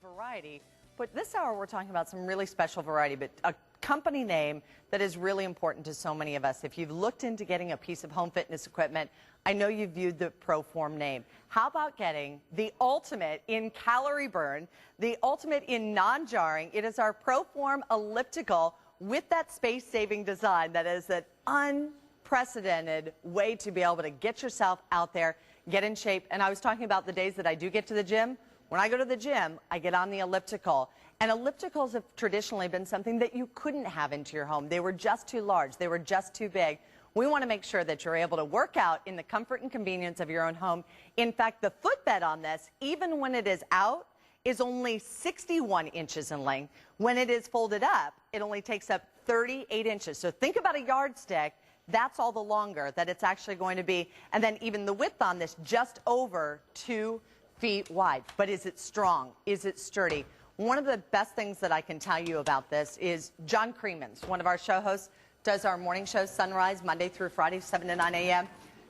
variety, but this hour we're talking about some really special variety, but a company name that is really important to so many of us. If you've looked into getting a piece of home fitness equipment, I know you've viewed the ProForm name. How about getting the ultimate in calorie burn, the ultimate in non-jarring? It is our ProForm Elliptical with that space-saving design that is an unprecedented way to be able to get yourself out there, get in shape. And I was talking about the days that I do get to the gym. When I go to the gym, I get on the elliptical. And ellipticals have traditionally been something that you couldn't have into your home. They were just too large. They were just too big. We want to make sure that you're able to work out in the comfort and convenience of your own home. In fact, the footbed on this, even when it is out, is only 61 inches in length. When it is folded up, it only takes up 38 inches. So think about a yardstick. That's all the longer that it's actually going to be. And then even the width on this, just over 2 feet wide. But is it strong? Is it sturdy? One of the best things that I can tell you about this is John Creemans, one of our show hosts, does our morning show Sunrise Monday through Friday, 7 to 9 a.m.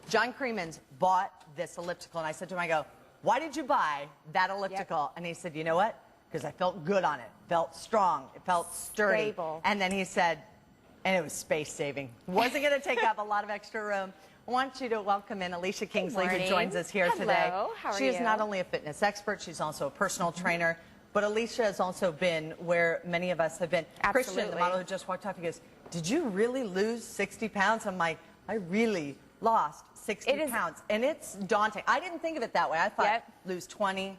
John Creemans bought this elliptical, and I said to him, I go, why did you buy that elliptical? Yep. And he said, you know what? Because I felt good on it. Felt strong. It felt sturdy. Stable. And then he said, and it was space saving. Wasn't going to take up a lot of extra room. I want you to welcome in Alesha Kingsley, who joins us here today. How are she you? is not only a fitness expert, she's also a personal trainer. But Alesha has also been where many of us have been. Absolutely. Christian, the model who just walked off, he goes, did you really lose 60 pounds? I'm like, I really lost 60 pounds. And it's daunting. I didn't think of it that way. I thought, lose 20,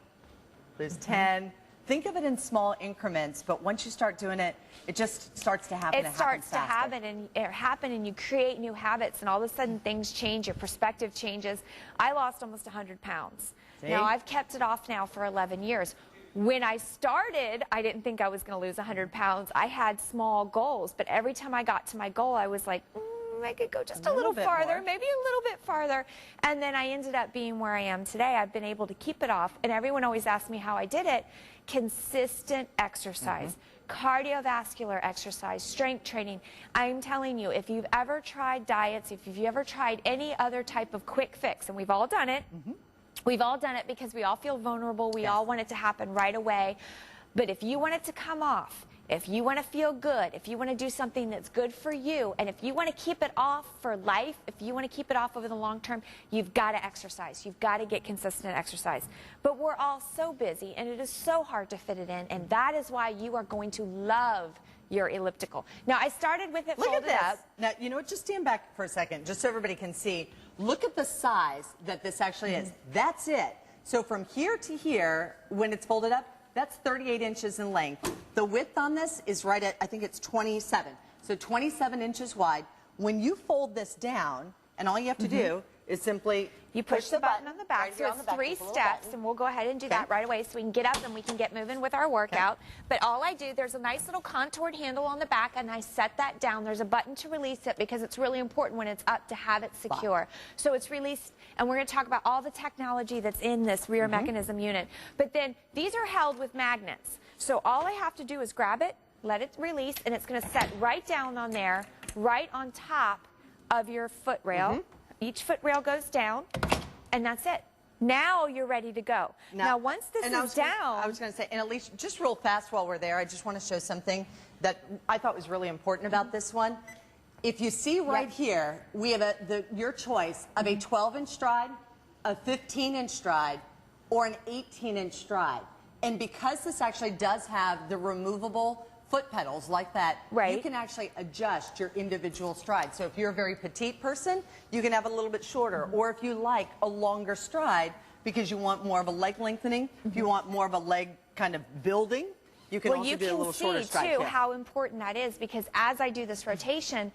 lose 10. Think of it in small increments, but once you start doing it, it just starts to happen. It starts to happen, and you create new habits, and all of a sudden things change, your perspective changes. I lost almost 100 pounds. See? Now, I've kept it off now for 11 years. When I started, I didn't think I was going to lose 100 pounds. I had small goals, but every time I got to my goal, I was like, I could go just a little farther, maybe a little bit farther. And then I ended up being where I am today. I've been able to keep it off. And everyone always asks me how I did it. Consistent exercise, cardiovascular exercise, strength training. I'm telling you, if you've ever tried diets, if you've ever tried any other type of quick fix, and we've all done it, we've all done it because we all feel vulnerable. We all want it to happen right away. But if you want it to come off, if you want to feel good, if you want to do something that's good for you, and if you want to keep it off for life, if you want to keep it off over the long term, you've got to exercise. You've got to get consistent exercise. But we're all so busy, and it is so hard to fit it in, and that is why you are going to love your elliptical. Now, I started with it folded up. Now, you know what? Just stand back for a second, just so everybody can see. Look at the size that this actually is. That's it. So from here to here, when it's folded up, that's 38 inches in length. The width on this is right at, I think it's 27. So 27 inches wide. When you fold this down, and all you have to do is simply you push the button on the back. So it's 3 steps, and we'll go ahead and do that right away so we can get up and we can get moving with our workout. But all I do, there's a nice little contoured handle on the back, and I set that down. There's a button to release it because it's really important when it's up to have it secure. So it's released, and we're going to talk about all the technology that's in this rear mechanism unit. But then these are held with magnets. So all I have to do is grab it, let it release, and it's going to set right down on there, right on top of your foot rail. Each foot rail goes down, and that's it. Now you're ready to go. Now once this is down... I was going to say, and Alesha, just real fast while we're there, I just want to show something that I thought was really important about this one. If you see right here, we have your choice of a 12-inch stride, a 15-inch stride, or an 18-inch stride. And because this actually does have the removable foot pedals like that, you can actually adjust your individual stride. So if you're a very petite person, you can have a little bit shorter. Or if you like a longer stride because you want more of a leg lengthening, if you want more of a leg kind of building, you can also do a little shorter stride. You can see, too, how important that is, because as I do this rotation,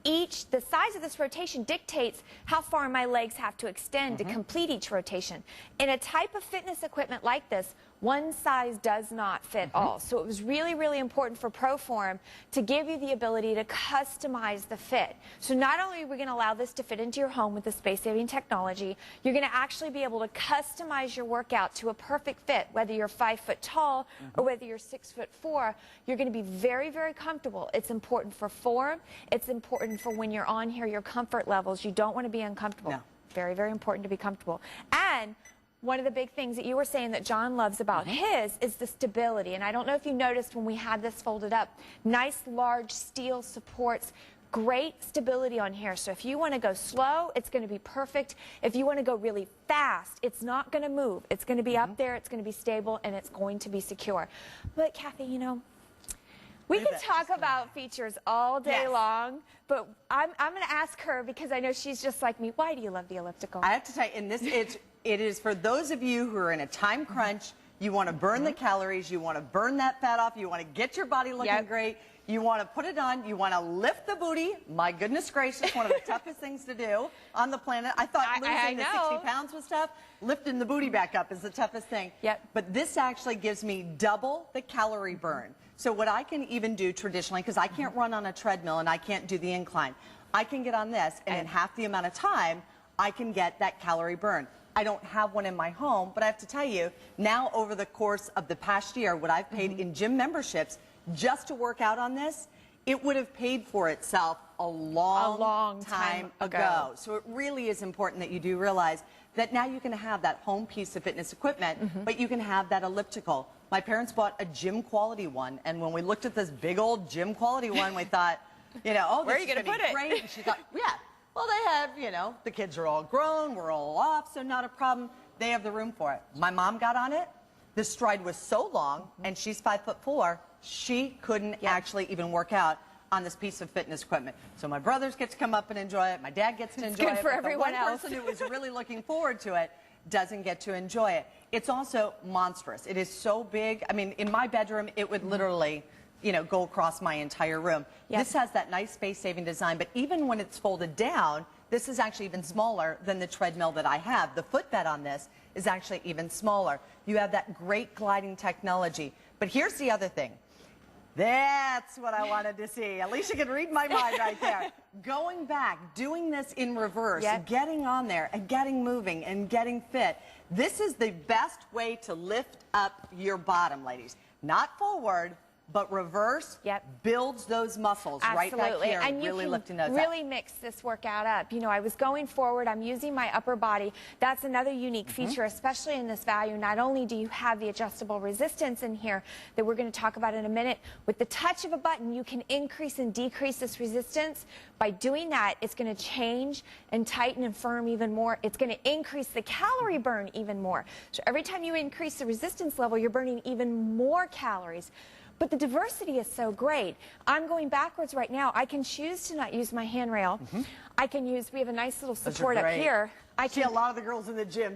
the size of this rotation dictates how far my legs have to extend to complete each rotation. In a type of fitness equipment like this, one size does not fit all. So it was really, really important for ProForm to give you the ability to customize the fit. So not only are we going to allow this to fit into your home with the space-saving technology, you're going to actually be able to customize your workout to a perfect fit, whether you're 5 foot tall or whether you're 6'4". You're going to be very, very comfortable. It's important for form. It's important for when you're on here, your comfort levels. You don't want to be uncomfortable. No. Very, very important to be comfortable. And one of the big things that you were saying that John loves about his is the stability. And I don't know if you noticed when we had this folded up, nice large steel supports, great stability on here. So if you want to go slow, it's going to be perfect. If you want to go really fast, it's not going to move. It's going to be up there, it's going to be stable, and it's going to be secure. But Kathy, you know, we can talk about features all day long, but I'm going to ask her, because I know she's just like me, why do you love the elliptical? I have to tell you, in this, it is for those of you who are in a time crunch, you want to burn the calories, you want to burn that fat off, you want to get your body looking great, you want to put it on, you want to lift the booty. My goodness gracious, one of the toughest things to do on the planet. I thought losing the 60 pounds was tough. Lifting the booty back up is the toughest thing. But this actually gives me double the calorie burn. So what I can even do traditionally, because I can't run on a treadmill and I can't do the incline, I can get on this, and in half the amount of time, I can get that calorie burn. I don't have one in my home, but I have to tell you, now over the course of the past year, what I've paid in gym memberships just to work out on this, it would have paid for itself a long time ago. So it really is important that you do realize that now you can have that home piece of fitness equipment, but you can have that elliptical. My parents bought a gym quality one, and when we looked at this big old gym quality one, we thought, you know, oh, this is going to be great. And she thought, yeah, well, they have, you know, the kids are all grown, we're all off, so not a problem. They have the room for it. My mom got on it. The stride was so long, and she's 5'4", she couldn't actually even work out on this piece of fitness equipment. So my brothers get to come up and enjoy it. My dad gets to enjoy it. Good for everyone else. The one person who was really looking forward to it doesn't get to enjoy it. It's also monstrous. It is so big. I mean, in my bedroom, it would literally, you know, go across my entire room. This has that nice space-saving design, but even when it's folded down, this is actually even smaller than the treadmill that I have. The footbed on this is actually even smaller. You have that great gliding technology. But here's the other thing. That's what I wanted to see. Alesha can read my mind right there. Going back, doing this in reverse, getting on there and getting moving and getting fit. This is the best way to lift up your bottom, ladies. Not forward, but reverse builds those muscles right back here, and really lifting those really mix this workout up. You know, I was going forward, I'm using my upper body. That's another unique feature, especially in this value. Not only do you have the adjustable resistance in here that we're going to talk about in a minute, with the touch of a button, you can increase and decrease this resistance. By doing that, it's going to change and tighten and firm even more. It's going to increase the calorie burn even more. So every time you increase the resistance level, you're burning even more calories. But the diversity is so great. I'm going backwards right now. I can choose to not use my handrail. I can use, we have a nice little support up here. I see a lot of the girls in the gym.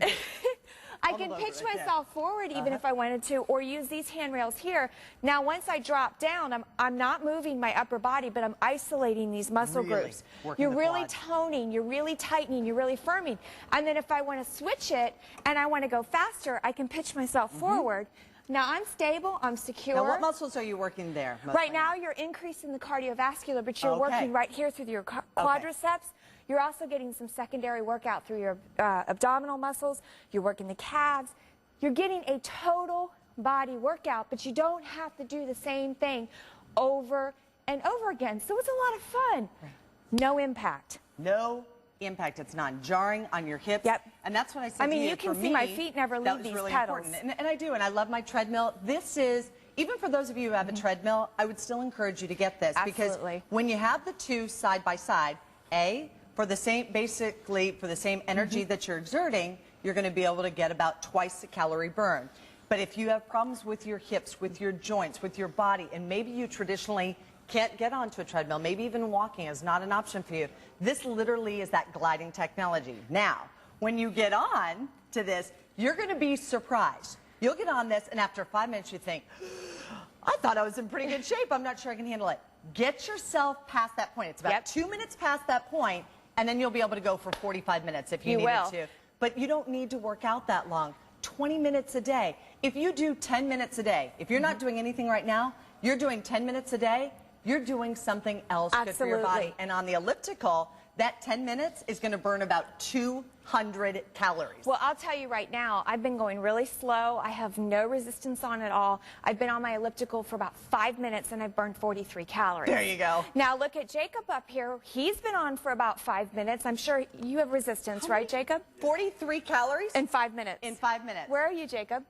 I can pitch myself forward even if I wanted to, or use these handrails here. Now, once I drop down, I'm not moving my upper body, but I'm isolating these muscle groups. You're really toning, you're really tightening, you're really firming. And then if I want to switch it and I want to go faster, I can pitch myself forward. Now, I'm stable, I'm secure. Now, what muscles are you working there? Right now, you're increasing the cardiovascular, but you're working right here through your quadriceps. You're also getting some secondary workout through your abdominal muscles. You're working the calves. You're getting a total body workout, but you don't have to do the same thing over and over again. So it's a lot of fun. No impact. No impact. It's not jarring on your hips. And that's what I said to you. I mean, you can see my feet never leave these pedals. And I do, and I love my treadmill. This is, even for those of you who have a treadmill, I would still encourage you to get this. Because when you have the two side by side, for the same, basically for the same energy that you're exerting, you're going to be able to get about twice the calorie burn. But if you have problems with your hips, with your joints, with your body, and maybe you traditionally can't get onto a treadmill, maybe even walking is not an option for you, this literally is that gliding technology. Now, when you get on to this, you're going to be surprised. You'll get on this, and after 5 minutes, you think, I thought I was in pretty good shape. I'm not sure I can handle it. Get yourself past that point. It's about 2 minutes past that point, and then you'll be able to go for 45 minutes if you needed to. But you don't need to work out that long. 20 minutes a day. If you do 10 minutes a day, if you're not doing anything right now, you're doing 10 minutes a day, you're doing something else good for your body. And on the elliptical, that 10 minutes is going to burn about 200 calories. Well, I'll tell you right now, I've been going really slow. I have no resistance on at all. I've been on my elliptical for about 5 minutes, and I've burned 43 calories. There you go. Now, look at Jacob up here. He's been on for about 5 minutes. I'm sure you have resistance, right, Jacob? 43 calories? In 5 minutes. In 5 minutes. Where are you, Jacob?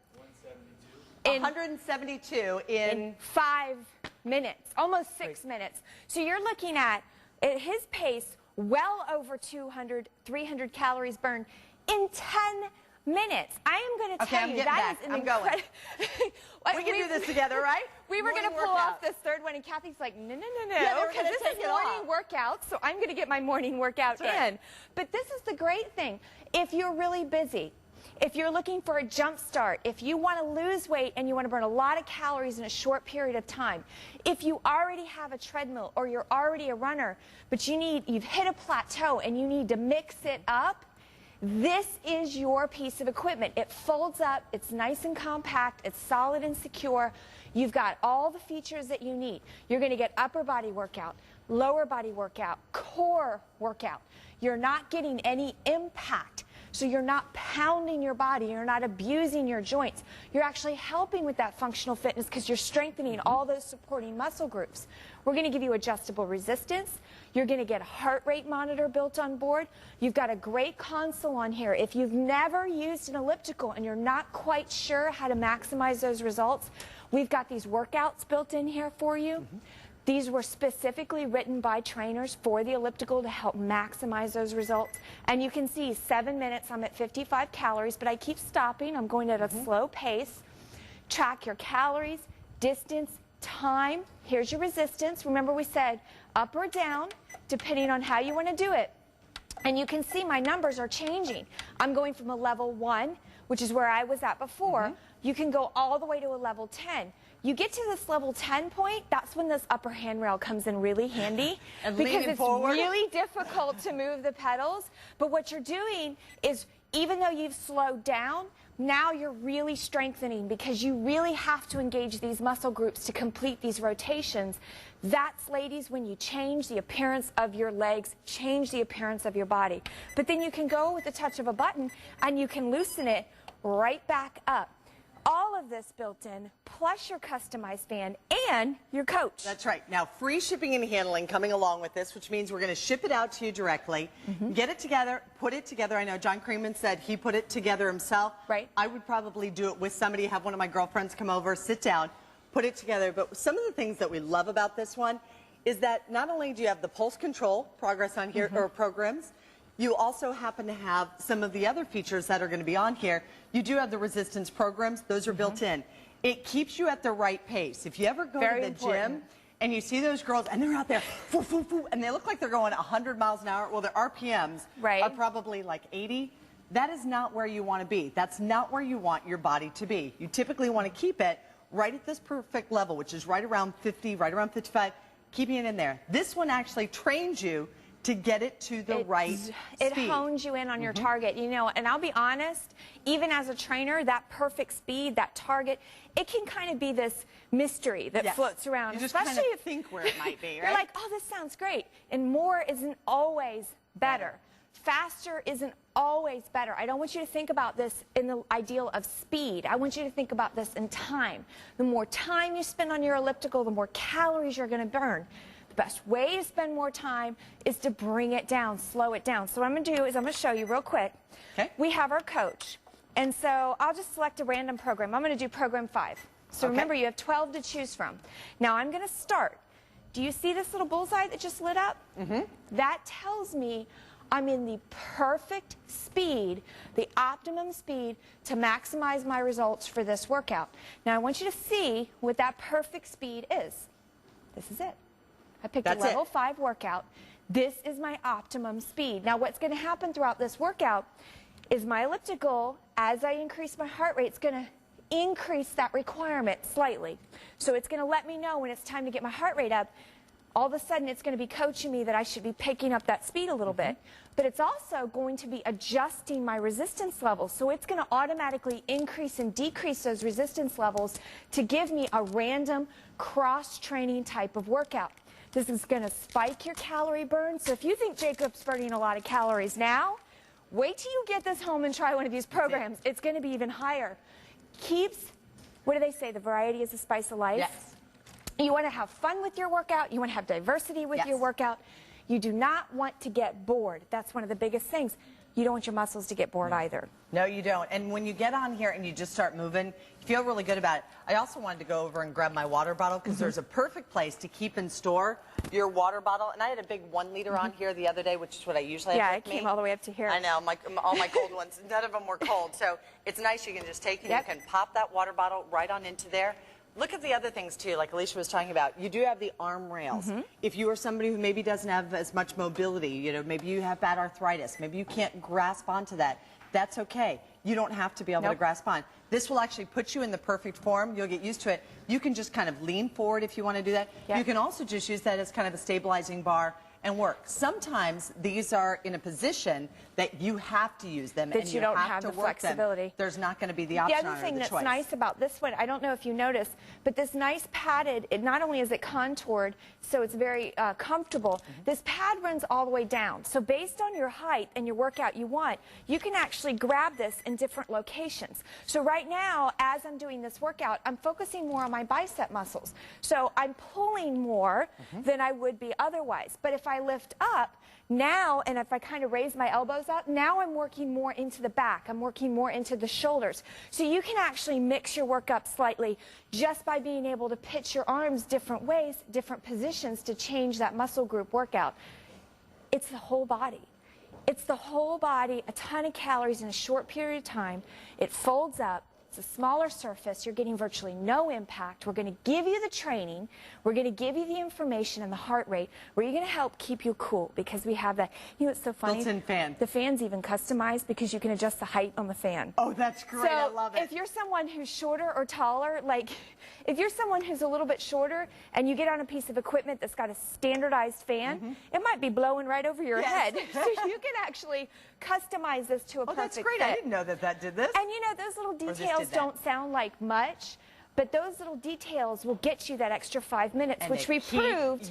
172 in 5 minutes, almost 6 minutes. So you're looking at his pace, well over 200, 300 calories burned in 10 minutes. I am going to tell you that is an incredible. We can do this together, right? We were going to pull off this third one, and Kathy's like, no, Yeah, because this is morning workout, so I'm going to get my morning workout in. But this is the great thing. If you're really busy, if you're looking for a jump start, if you want to lose weight and you want to burn a lot of calories in a short period of time, if you already have a treadmill or you're already a runner, but you've hit a plateau and you need to mix it up, this is your piece of equipment. It folds up, it's nice and compact, it's solid and secure. You've got all the features that you need. You're going to get upper body workout, lower body workout, core workout. You're not getting any impact. So you're not pounding your body, you're not abusing your joints. You're actually helping with that functional fitness because you're strengthening all those supporting muscle groups. We're going to give you adjustable resistance. You're going to get a heart rate monitor built on board. You've got a great console on here. If you've never used an elliptical and you're not quite sure how to maximize those results, we've got these workouts built in here for you. These were specifically written by trainers for the elliptical to help maximize those results. And you can see 7 minutes, I'm at 55 calories, but I keep stopping. I'm going at a slow pace. Track your calories, distance, time. Here's your resistance. Remember we said up or down, depending on how you want to do it. And you can see my numbers are changing. I'm going from a level 1, which is where I was at before. You can go all the way to a level 10. You get to this level 10 point, that's when this upper handrail comes in really handy because it's really difficult to move the pedals. But what you're doing is, even though you've slowed down, now you're really strengthening because you really have to engage these muscle groups to complete these rotations. That's, ladies, when you change the appearance of your legs, change the appearance of your body. But then you can go with the touch of a button and you can loosen it right back up. All of this built in, plus your customized fan and your coach. That's right. Now, free shipping and handling coming along with this, which means we're going to ship it out to you directly. Get it together, put it together. I know John Creeman said he put it together himself. Right. I would probably do it with somebody, have one of my girlfriends come over, sit down, put it together. But some of the things that we love about this one is that not only do you have the pulse control progress on here, or programs, you also happen to have some of the other features that are going to be on here. You do have the resistance programs. Those are built in. It keeps you at the right pace. If you ever go to the gym and you see those girls and they're out there, and they look like they're going 100 miles an hour, well, their RPMs are probably like 80. That is not where you want to be. That's not where you want your body to be. You typically want to keep it right at this perfect level, which is right around 50, right around 55, keeping it in there. This one actually trains you to get it to the right speed. It hones you in on your target, you know, and I'll be honest, even as a trainer, that perfect speed, that target, it can kind of be this mystery that floats around. You just especially kind of if think where it might be, right? You're like, oh, this sounds great. And more isn't always better. Faster isn't always better. I don't want you to think about this in the ideal of speed. I want you to think about this in time. The more time you spend on your elliptical, the more calories you're going to burn. The best way to spend more time is to bring it down, slow it down. So what I'm going to do is I'm going to show you real quick. We have our coach. And so I'll just select a random program. I'm going to do program 5. So remember, you have 12 to choose from. Now I'm going to start. Do you see this little bullseye that just lit up? That tells me I'm in the perfect speed, the optimum speed to maximize my results for this workout. Now I want you to see what that perfect speed is. This is it. I picked a level 5 workout. This is my optimum speed. Now what's going to happen throughout this workout is my elliptical, as I increase my heart rate, it's going to increase that requirement slightly. So it's going to let me know when it's time to get my heart rate up. All of a sudden it's going to be coaching me that I should be picking up that speed a little bit. But it's also going to be adjusting my resistance levels. So it's going to automatically increase and decrease those resistance levels to give me a random cross-training type of workout. This is going to spike your calorie burn. So if you think Jacob's burning a lot of calories now, wait till you get this home and try one of these programs. It's going to be even higher. Keeps, what do they say? The variety is the spice of life. Yes. You want to have fun with your workout. You want to have diversity with your workout. You do not want to get bored. That's one of the biggest things. You don't want your muscles to get bored either. No, you don't. And when you get on here and you just start moving, you feel really good about it. I also wanted to go over and grab my water bottle because there's a perfect place to keep and store your water bottle. And I had a big 1 liter on here the other day, which is what I usually have with me. Yeah, it came all the way up to here. I know, all my cold ones, none of them were cold. So it's nice you can just take and you can pop that water bottle right on into there. Look at the other things, too, like Alesha was talking about. You do have the arm rails. If you are somebody who maybe doesn't have as much mobility, you know, maybe you have bad arthritis, maybe you can't grasp onto that, that's okay. You don't have to be able to grasp on. This will actually put you in the perfect form. You'll get used to it. You can just kind of lean forward if you want to do that. You can also just use that as kind of a stabilizing bar and work. Sometimes these are in a position that you have to use them and you don't have the flexibility. There's not going to be the option. The other thing that's nice about this one, I don't know if you noticed, but this nice padded, it not only is it contoured, so it's very comfortable, this pad runs all the way down. So based on your height and your workout you want, you can actually grab this in different locations. So right now, as I'm doing this workout, I'm focusing more on my bicep muscles. So I'm pulling more than I would be otherwise. But if I lift up now, and if I kind of raise my elbows up, now I'm working more into the back. I'm working more into the shoulders. So you can actually mix your work up slightly just by being able to pitch your arms different ways, different positions to change that muscle group workout. It's the whole body. It's the whole body, a ton of calories in a short period of time. It folds up. It's a smaller surface. You're getting virtually no impact. We're going to give you the training. We're going to give you the information and the heart rate. We're going to help keep you cool because we have that. You know, it's so funny. Built-in fan. The fan's even customized because you can adjust the height on the fan. Oh, that's great. I love it. If you're someone who's shorter or taller, like if you're someone who's a little bit shorter and you get on a piece of equipment that's got a standardized fan, it might be blowing right over your head. So you can actually customize this to a perfect that's great. fit. I didn't know that did this. And you know, those little details don't sound like much, but those little details will get you that extra 5 minutes, and which we proved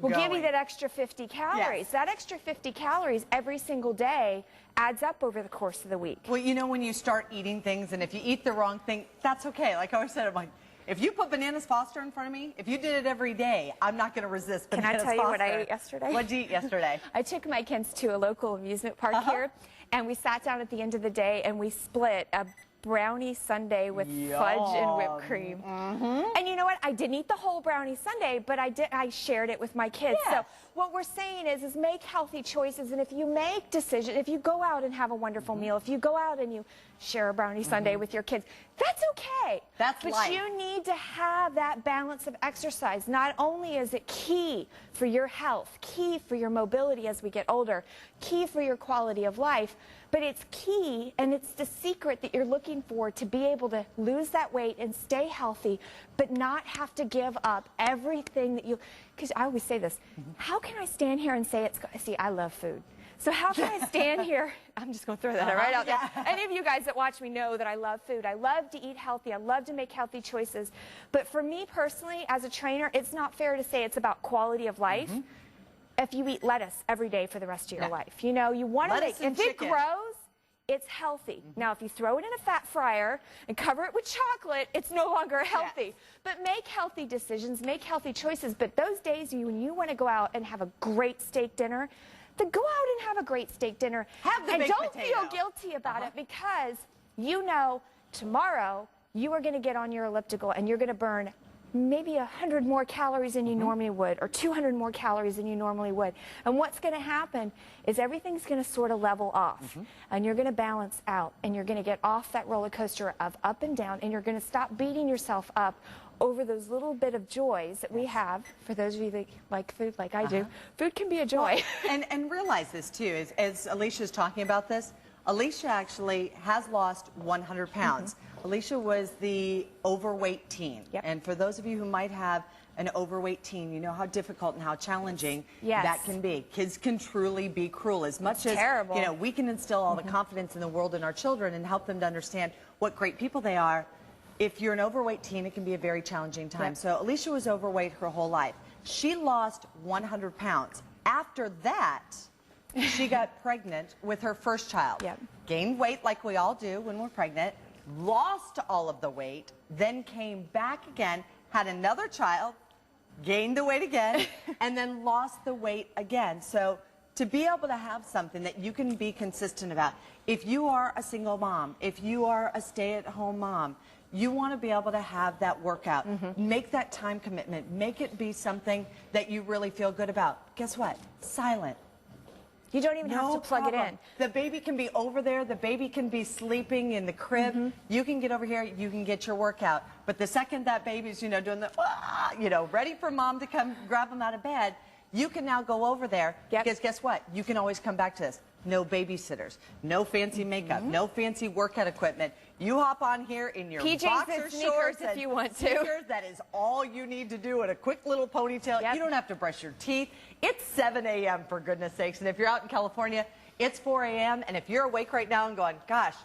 will give you that extra 50 calories. That extra 50 calories every single day adds up over the course of the week. Well, you know, when you start eating things, and if you eat the wrong thing, that's okay. Like I always said, I'm like, if you put bananas Foster in front of me, if you did it every day, I'm not going to resist bananas Foster. Can I tell you what I ate yesterday? What'd you eat yesterday? I took my kids to a local amusement park here, and we sat down at the end of the day, and we split a brownie sundae with fudge and whipped cream. And you know what? I didn't eat the whole brownie sundae, but I shared it with my kids. So what we're saying is make healthy choices, and if you make decisions, if you go out and have a wonderful meal, if you go out and you share a brownie sundae with your kids, that's okay. That's life. But you need to have that balance of exercise. Not only is it key for your health, key for your mobility as we get older, key for your quality of life, but it's key, and it's the secret that you're looking for to be able to lose that weight and stay healthy, but not have to give up everything that you, because I always say this, how can I stand here and say see, I love food. So how can I stand here? I'm just going to throw that right out there. Any of you guys that watch me know that I love food. I love to eat healthy. I love to make healthy choices. But for me personally, as a trainer, it's not fair to say it's about quality of life if you eat lettuce every day for the rest of your life. You know, you want to make, if it grows, it's healthy. Now, if you throw it in a fat fryer and cover it with chocolate, it's no longer healthy. But make healthy decisions, make healthy choices. But those days when you want to go out and have a great steak dinner, then go out and have a great steak dinner. And don't feel guilty about it, because you know tomorrow you are going to get on your elliptical and you're going to burn maybe 100 more calories than you normally would, or 200 more calories than you normally would. And what's going to happen is everything's going to sort of level off, and you're going to balance out, and you're going to get off that roller coaster of up and down, and you're going to stop beating yourself up over those little bit of joys that we have. For those of you that like food like I do, food can be a joy. Well, and realize this too, as Alesha is talking about this, Alesha actually has lost 100 pounds. Alesha was the overweight teen. And for those of you who might have an overweight teen, you know how difficult and how challenging that can be. Kids can truly be cruel. As much as you know, we can instill all the confidence in the world in our children and help them to understand what great people they are. If you're an overweight teen, it can be a very challenging time. So Alesha was overweight her whole life. She lost 100 pounds. After that, she got pregnant with her first child. Gained weight like we all do when we're pregnant, lost all of the weight, then came back again, had another child, gained the weight again, and then lost the weight again. So to be able to have something that you can be consistent about, if you are a single mom, if you are a stay-at-home mom, you want to be able to have that workout. Make that time commitment. Make it be something that you really feel good about. Guess what? Silent. You don't even have to plug it in. The baby can be over there. The baby can be sleeping in the crib. You can get over here. You can get your workout. But the second that baby's, doing the, ready for mom to come grab them out of bed, you can now go over there. Because guess what? You can always come back to this. No babysitters, no fancy makeup, no fancy workout equipment. You hop on here in your PJs boxer and sneakers shorts if you want to. Sneakers, that is all you need to do, and a quick little ponytail. You don't have to brush your teeth. It's 7 a.m. for goodness sakes, and if you're out in California, it's 4 a.m. And if you're awake right now and going, gosh,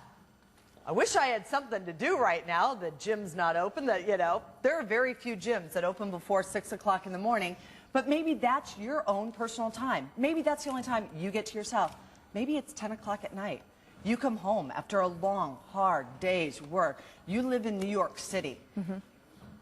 I wish I had something to do right now. The gym's not open. There are very few gyms that open before 6 o'clock in the morning, but maybe that's your own personal time. Maybe that's the only time you get to yourself. Maybe it's 10 o'clock at night. You come home after a long, hard day's work. You live in New York City,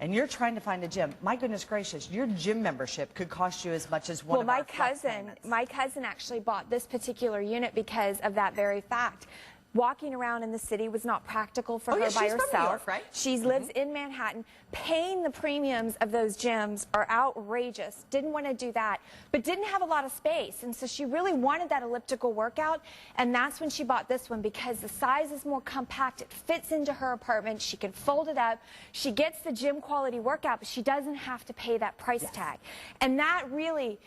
and you're trying to find a gym. My goodness gracious, your gym membership could cost you as much as one of our flex payments. My cousin actually bought this particular unit because of that very fact. Walking around in the city was not practical for her by herself. From New York, right? She lives in Manhattan. Paying the premiums of those gyms are outrageous. Didn't want to do that, but didn't have a lot of space. And so she really wanted that elliptical workout. And that's when she bought this one because the size is more compact. It fits into her apartment. She can fold it up. She gets the gym quality workout, but she doesn't have to pay that price tag. And that really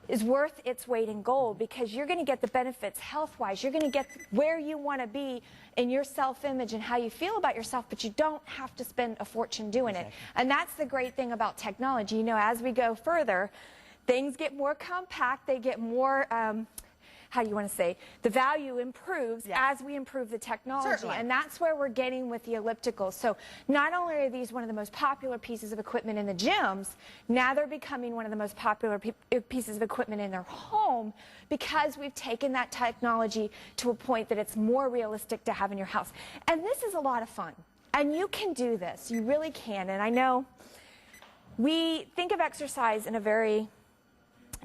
is worth its weight in gold because you're going to get the benefits health-wise. You're going to get where you want to be in your self-image and how you feel about yourself, but you don't have to spend a fortune doing it. And that's the great thing about technology. As we go further, things get more compact. They get more, how do you want to say, the value improves as we improve the technology. And that's where we're getting with the elliptical. So not only are these one of the most popular pieces of equipment in the gyms, now they're becoming one of the most popular pieces of equipment in their home because we've taken that technology to a point that it's more realistic to have in your house. And this is a lot of fun. And you can do this. You really can. And I know we think of exercise in a very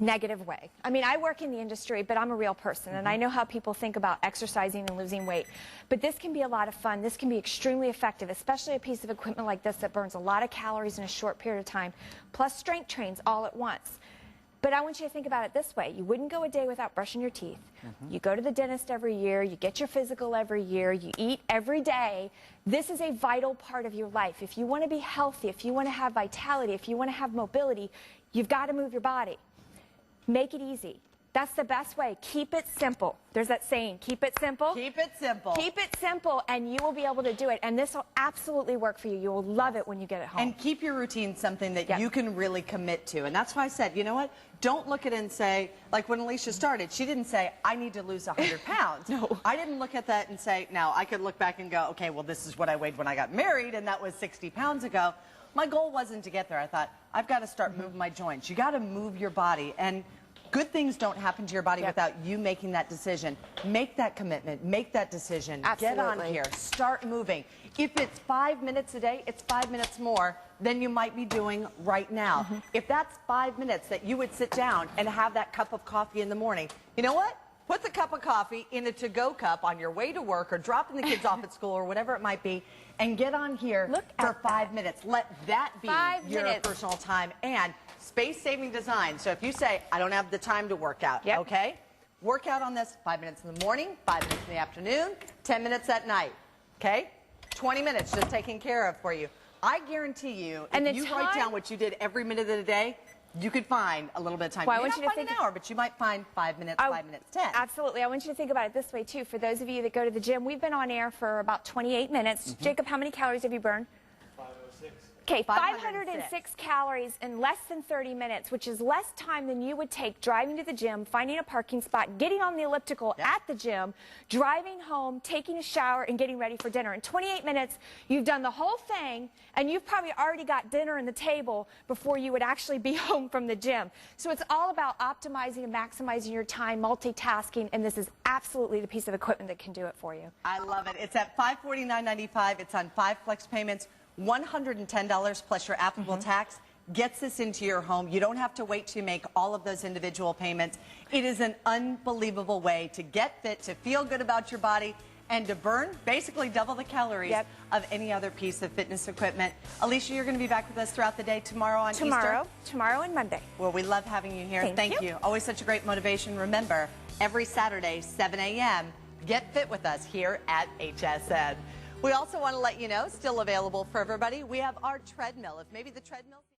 negative way. I mean, I work in the industry, but I'm a real person, and I know how people think about exercising and losing weight. But this can be a lot of fun. This can be extremely effective, especially a piece of equipment like this that burns a lot of calories in a short period of time, plus strength trains all at once. But I want you to think about it this way. You wouldn't go a day without brushing your teeth. You go to the dentist every year. You get your physical every year. You eat every day. This is a vital part of your life. If you want to be healthy, if you want to have vitality, if you want to have mobility, you've got to move your body. Make it easy. That's the best way. Keep it simple. There's that saying, keep it simple. Keep it simple. Keep it simple, and you will be able to do it. And this will absolutely work for you. You will love it when you get it home. And keep your routine something that you can really commit to. And that's why I said, you know what? Don't look at it and say, like when Alesha started, she didn't say, I need to lose 100 pounds. No. I didn't look at that and say, now I could look back and go, okay, well, this is what I weighed when I got married, and that was 60 pounds ago. My goal wasn't to get there. I thought, I've got to start moving my joints. You got to move your body. And good things don't happen to your body without you making that decision. Make that commitment. Make that decision. Absolutely. Get on here. Start moving. If it's 5 minutes a day, it's 5 minutes more than you might be doing right now. If that's 5 minutes that you would sit down and have that cup of coffee in the morning, you know what? Put the cup of coffee in a to-go cup on your way to work or dropping the kids off at school or whatever it might be, and get on here for 5 minutes. Let that be your personal time and space-saving design. So if you say, I don't have the time to work out, okay? Work out on this 5 minutes in the morning, 5 minutes in the afternoon, 10 minutes at night, okay? 20 minutes just taken care of for you. I guarantee you, if you write down what you did every minute of the day, you could find a little bit of time. You might not find an hour, but you might find 5 minutes, 5 minutes, 10. Absolutely. I want you to think about it this way, too. For those of you that go to the gym, we've been on air for about 28 minutes. Jacob, how many calories have you burned? 506. Okay, 506 calories in less than 30 minutes, which is less time than you would take driving to the gym, finding a parking spot, getting on the elliptical at the gym, driving home, taking a shower, and getting ready for dinner. In 28 minutes, you've done the whole thing, and you've probably already got dinner on the table before you would actually be home from the gym. So it's all about optimizing and maximizing your time, multitasking, and this is absolutely the piece of equipment that can do it for you. I love it. It's at $549.95. It's on 5 flex payments. $110 plus your applicable tax gets this into your home. You don't have to wait to make all of those individual payments. It is an unbelievable way to get fit, to feel good about your body, and to burn basically double the calories of any other piece of fitness equipment. Alesha, you're going to be back with us throughout the day tomorrow on Easter? Tomorrow and Monday. Well, we love having you here. Thank you. Always such a great motivation. Remember, every Saturday, 7 a.m., get fit with us here at HSN. We also want to let you know, still available for everybody, we have our treadmill. If maybe the treadmill...